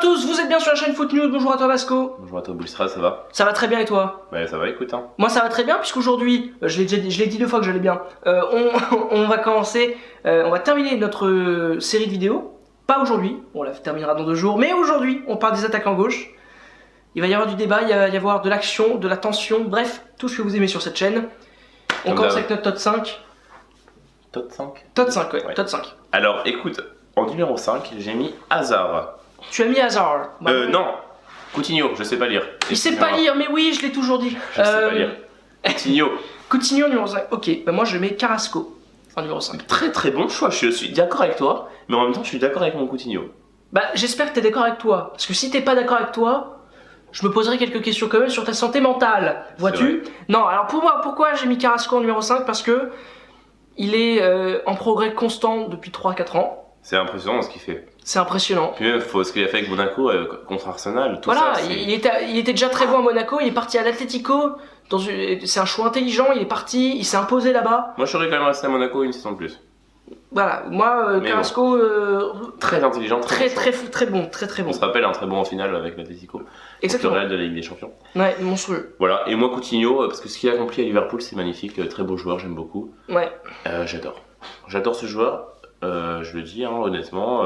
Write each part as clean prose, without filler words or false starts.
tous, vous êtes bien sur la chaîne Foot News. Bonjour à toi Vasco. Bonjour à toi Boulstra, ça va? Ça va très bien et toi? Bah ça va, écoute hein. Moi ça va très bien puisqu'aujourd'hui, je l'ai dit 2 fois que j'allais bien, on va commencer, on va terminer notre série de vidéos. Pas aujourd'hui, on la terminera dans 2 jours, mais aujourd'hui on parle des attaquants gauche. Il va y avoir du débat, il va y avoir de l'action, de la tension, bref, tout ce que vous aimez sur cette chaîne. On commence avec notre top 5. Top 5? Top 5, ouais, top 5. Alors écoute, en numéro 5, j'ai mis Hazard. Tu as mis Hazard. Non, Coutinho, je sais pas lire. Il sait pas lire, mais oui, je l'ai toujours dit. Je sais pas lire. Coutinho. Coutinho numéro 5, ok, bah moi je mets Carrasco en numéro 5. Très très bon choix, je suis d'accord avec toi, mais en même temps je suis d'accord avec mon Coutinho. Bah j'espère que t'es d'accord avec toi, parce que si t'es pas d'accord avec toi, je me poserai quelques questions quand même sur ta santé mentale, vois-tu? Non, alors pour moi, pourquoi j'ai mis Carrasco en numéro 5? Parce que il est en progrès constant depuis 3-4 ans. C'est impressionnant ce qu'il fait. C'est impressionnant. Puis même, ce qu'il a fait avec Monaco contre Arsenal, tout voilà, ça. Il était déjà très bon à Monaco, il est parti à l'Atlético, c'est un choix intelligent, il est parti, il s'est imposé là-bas. Moi je serais quand même resté à Monaco une saison de plus. Voilà, moi Carrasco, très intelligent, très bon. On se rappelle un très bon en finale avec l'Atlético. Exactement. Le Real de la Ligue des Champions. Ouais, monstrueux. Voilà, et moi Coutinho, parce que ce qu'il a accompli à Liverpool c'est magnifique, très beau joueur, j'aime beaucoup. Ouais. J'adore ce joueur, je le dis hein, honnêtement.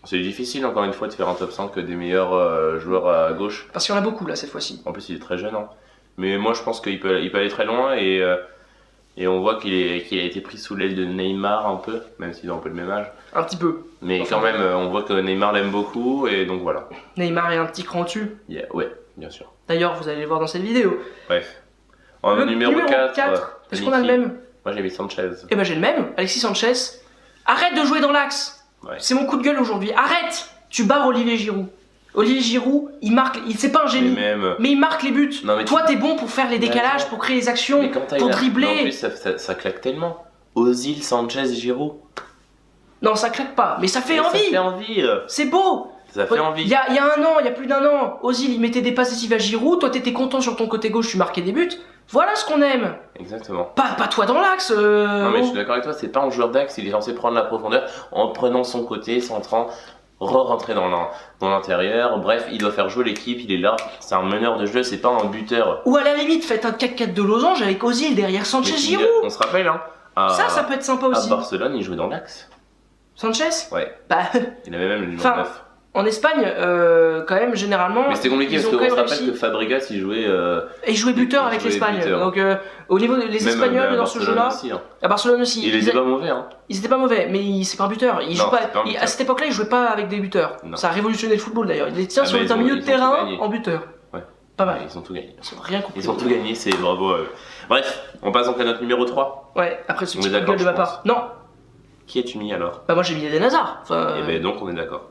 C'est difficile encore une fois de faire un top 5 des meilleurs joueurs à gauche. Parce qu'il y en a beaucoup là cette fois-ci. En plus il est très jeune, hein. Mais moi je pense qu'il peut aller très loin et on voit qu'il a été pris sous l'aile de Neymar un peu, même s'ils ont un peu le même âge. Un petit peu. Mais quand même on voit que Neymar l'aime beaucoup et donc voilà. Neymar est un petit cran dessus. Ouais, bien sûr. D'ailleurs vous allez le voir dans cette vidéo. Bref. En numéro 4, est-ce qu'on a le même? Moi j'ai mis Sanchez. Eh ben j'ai le même, Alexis Sanchez. Arrête de jouer dans l'axe. Ouais. C'est mon coup de gueule aujourd'hui. Arrête. Tu barres Olivier Giroud. Olivier Giroud, il marque, c'est pas un génie, mais il marque les buts. Non, mais toi t'es bon pour faire les décalages, pour créer les actions, pour dribbler. Non, en plus ça claque tellement. Ozil, Sanchez, Giroud. Non, ça claque pas, mais ça fait envie. Ça fait envie. C'est beau. Ça fait envie. Il y a un an, il y a plus d'1 an, Ozil il mettait des passes décisives à Giroud, toi t'étais content sur ton côté gauche, tu marquais des buts. Voilà ce qu'on aime. Exactement. Pas toi dans l'axe. Non mais je suis d'accord avec toi, c'est pas un joueur d'axe, il est censé prendre la profondeur en prenant son côté, centrant, rentrer dans l'intérieur. Bref, il doit faire jouer l'équipe, il est là, c'est un meneur de jeu, c'est pas un buteur. Ou à la limite, faites un 4-4 de losange avec Ozil derrière Sanchez Giroud. On se rappelle hein. Ça peut être sympa aussi. À Barcelone, il jouait dans l'axe. Sanchez? Ouais. Bah. Il avait même le numéro 9. En Espagne, quand même, généralement. Mais c'était compliqué parce qu'on se rappelle que Fabregas il jouait. Et il jouait buteur avec l'Espagne. Donc, au niveau des Espagnols dans ce jeu-là. Hein. À Barcelone aussi. Il était pas mauvais, hein. Ils étaient pas mauvais, mais c'est pas un buteur. Il joue pas. À cette époque-là, il jouait pas avec des buteurs. Non. Ça a révolutionné le football d'ailleurs. Il était sur un milieu de terrain en buteur. Ouais. Pas mal. Ils ont tout gagné. Ils ont rien compris. Ils ont tout gagné, c'est bravo. Bref, on passe donc à notre numéro 3. Ouais, après ce petit coup de gueule de ma part. Non. Qui as-tu mis alors? Bah, moi j'ai mis Eden Hazard. Et ben donc on est d'accord.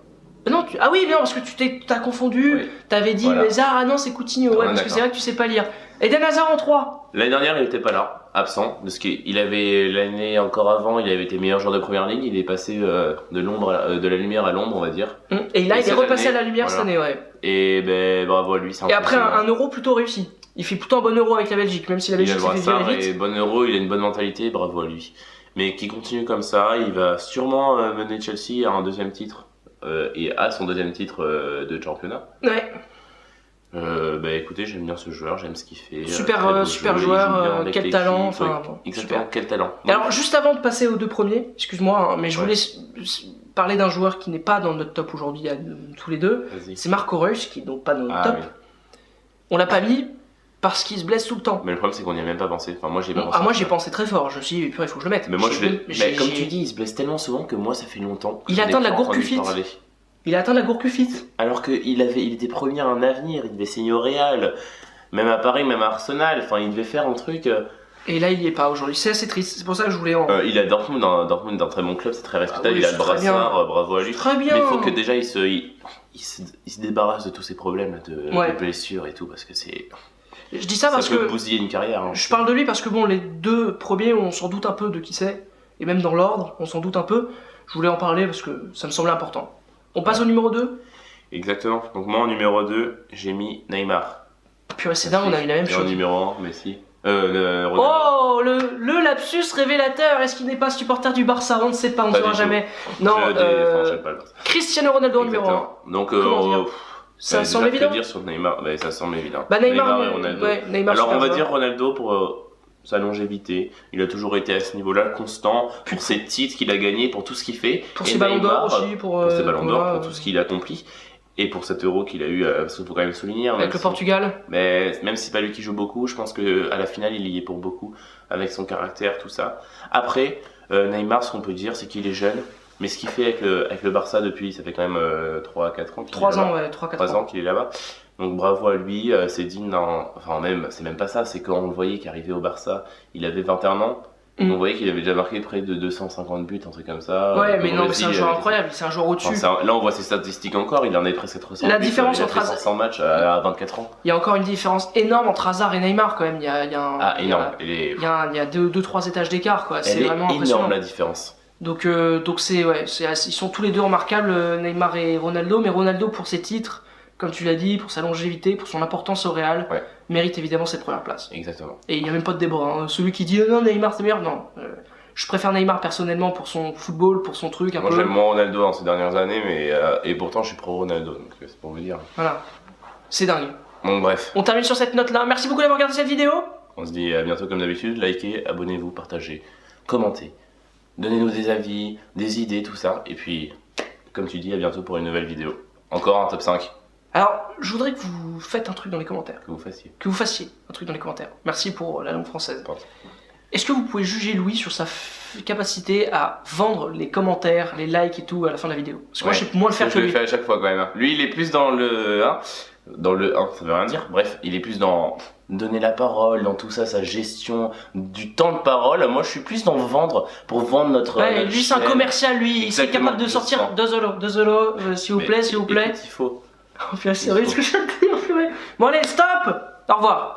Non, ah oui, non, parce que tu t'as confondu, oui. T'avais dit Hazard, ah non, c'est Coutinho, ouais, parce que c'est vrai que tu sais pas lire. Eden Hazard en 3. L'année dernière, il était pas là, absent, parce qu'il avait, l'année encore avant, il avait été meilleur joueur de première ligue, il est passé de la lumière à l'ombre, on va dire. Et là, il est repassé à la lumière cette année, ouais. Et ben bravo à lui, c'est Et après, un euro plutôt réussi. Il fait plutôt un bon euro avec la Belgique, même si la Belgique s'est fait virer vite. Et bon euro, il a une bonne mentalité, bravo à lui. Mais qui continue comme ça, il va sûrement mener Chelsea à un 2e titre. Et à son 2e titre de championnat. Ouais. Bah écoutez, j'aime bien ce joueur, j'aime ce qu'il fait. Super joueur, quel talent. Enfin, bon, exactement, quel talent. Et alors, juste avant de passer aux 2 premiers, excuse-moi, hein, mais je voulais parler d'un joueur qui n'est pas dans notre top aujourd'hui, tous les deux. C'est Marco Reus, qui est donc pas dans notre top. Oui. On l'a pas mis parce qu'il se blesse tout le temps. Mais le problème, c'est qu'on n'y a même pas pensé. Enfin, moi, j'ai pas pensé. Ah, moi, j'ai pensé très fort. Je me suis dit, purée, il faut que je le mette. Mais moi, mais comme tu dis, il se blesse tellement souvent que moi, ça fait longtemps. Il atteint la Gourcuffite. Il a atteint la Gourcuffite. Alors qu'il était promis à un avenir, il devait signer au Real, même à Paris, même à Arsenal. Enfin, il devait faire un truc. Et là, il y est pas aujourd'hui. C'est assez triste. C'est pour ça que je voulais il a Dortmund d'un très bon club, c'est très respectable. Oui, il a le brassard, bravo à lui. Très bien. Mais il faut que déjà il se débarrasse de tous ces problèmes de blessures et tout, parce que c'est. Je dis ça parce que. Ça que. peut bousiller une carrière. Hein, je parle de lui parce que bon, les 2 premiers, on s'en doute un peu de qui c'est. Et même dans l'ordre, on s'en doute un peu. Je voulais en parler parce que ça me semblait important. On passe au numéro 2. Exactement. Donc moi en numéro 2, j'ai mis Neymar. Purée, c'est dingue, on a eu la même chose. En numéro 1, Messi. Ronaldo. Oh, le lapsus révélateur. Est-ce qu'il n'est pas supporter du Barça? On ne sait pas, on ne Pas saura du jamais. Non, j'aime pas le Barça. Cristiano Ronaldo numéro 1. Exactement. Donc, Comment dire ça semble déjà, que évident. dire sur Neymar, ça semble évident. Bah Neymar, et Ronaldo. ouais, Neymar, Alors on super va joueur. dire Ronaldo pour sa longévité. Il a toujours été à ce niveau-là, constant, pour ses titres qu'il a gagnés, pour tout ce qu'il fait. Pour Et ses ballons d'or Neymar, aussi, pour ses ballons d'or, voilà, pour tout ce qu'il a accompli. Et pour cet euro qu'il a eu, parce qu'il faut quand même souligner. avec le Portugal. Mais même si c'est pas lui qui joue beaucoup, je pense qu'à la finale il y est pour beaucoup, avec son caractère, tout ça. Après, Neymar, ce qu'on peut dire, c'est qu'il est jeune. Mais ce qu'il fait avec le Barça depuis, ça fait quand même 3-4 ans. 3 ans, ouais, 3-4 3 ans. ans qu'il est là-bas. Donc bravo à lui, c'est digne d'un... Enfin même, c'est même pas ça, c'est quand on le voyait qu'arrivé au Barça, il avait 21 ans. On voyait qu'il avait déjà marqué près de 250 buts, un truc comme ça. Ouais, mais non, mais c'est un Brésil, joueur incroyable, c'est un joueur au-dessus. Là on voit ses statistiques encore, il en est presque 300 La buts, différence il a entre fait 500 matchs à 24 ans. Il y a encore une différence énorme entre Hazard et Neymar quand même. Il y a un, Ah énorme, il y a 2-3 étages d'écart quoi. C'est elle est vraiment impressionnant. énorme la différence. Donc c'est ouais, ils sont tous les deux remarquables, Neymar et Ronaldo, mais Ronaldo pour ses titres, comme tu l'as dit, pour sa longévité, pour son importance au Real, Ouais. mérite évidemment cette première place. Exactement. Et il n'y a même pas de débat. Hein. Celui qui dit non Neymar c'est meilleur, non. Je préfère Neymar personnellement pour son football, pour son truc un Moi peu. j'aime moins Ronaldo en ces dernières années, mais et pourtant je suis pro Ronaldo, donc c'est pour vous dire. Voilà, c'est dingue. Donc bref, On termine sur cette note là. Merci beaucoup d'avoir regardé cette vidéo. on se dit à bientôt comme d'habitude, likez, abonnez-vous, partagez, commentez, donnez-nous des avis, des idées, tout ça, et puis comme tu dis, à bientôt pour une nouvelle vidéo. Encore un top 5 Alors, je voudrais que vous faites un truc dans les commentaires. que vous fassiez. Que vous fassiez un truc dans les commentaires. Merci pour la langue française. Pardon. Est-ce que vous pouvez juger Louis sur sa capacité à vendre les commentaires, les likes et tout à la fin de la vidéo? Parce que moi, je sais moins le faire que Je le lui. fais à chaque fois quand même. Hein. Lui, il est plus dans le 1. Dans le 1, ça veut rien dire. Bref, il est plus dans donner la parole, dans tout ça, sa gestion du temps de parole. Moi, je suis plus dans vendre, pour vendre notre. Ouais, notre lui, c'est un chaîne. commercial, lui. Il est Exactement, capable de je sortir sens. 2 euros, s'il vous Mais plaît, s'il vous plaît. écoute, il faut. Oh, putain, c'est vrai ce que je viens de dire, purée. Bon, allez, stop! Au revoir.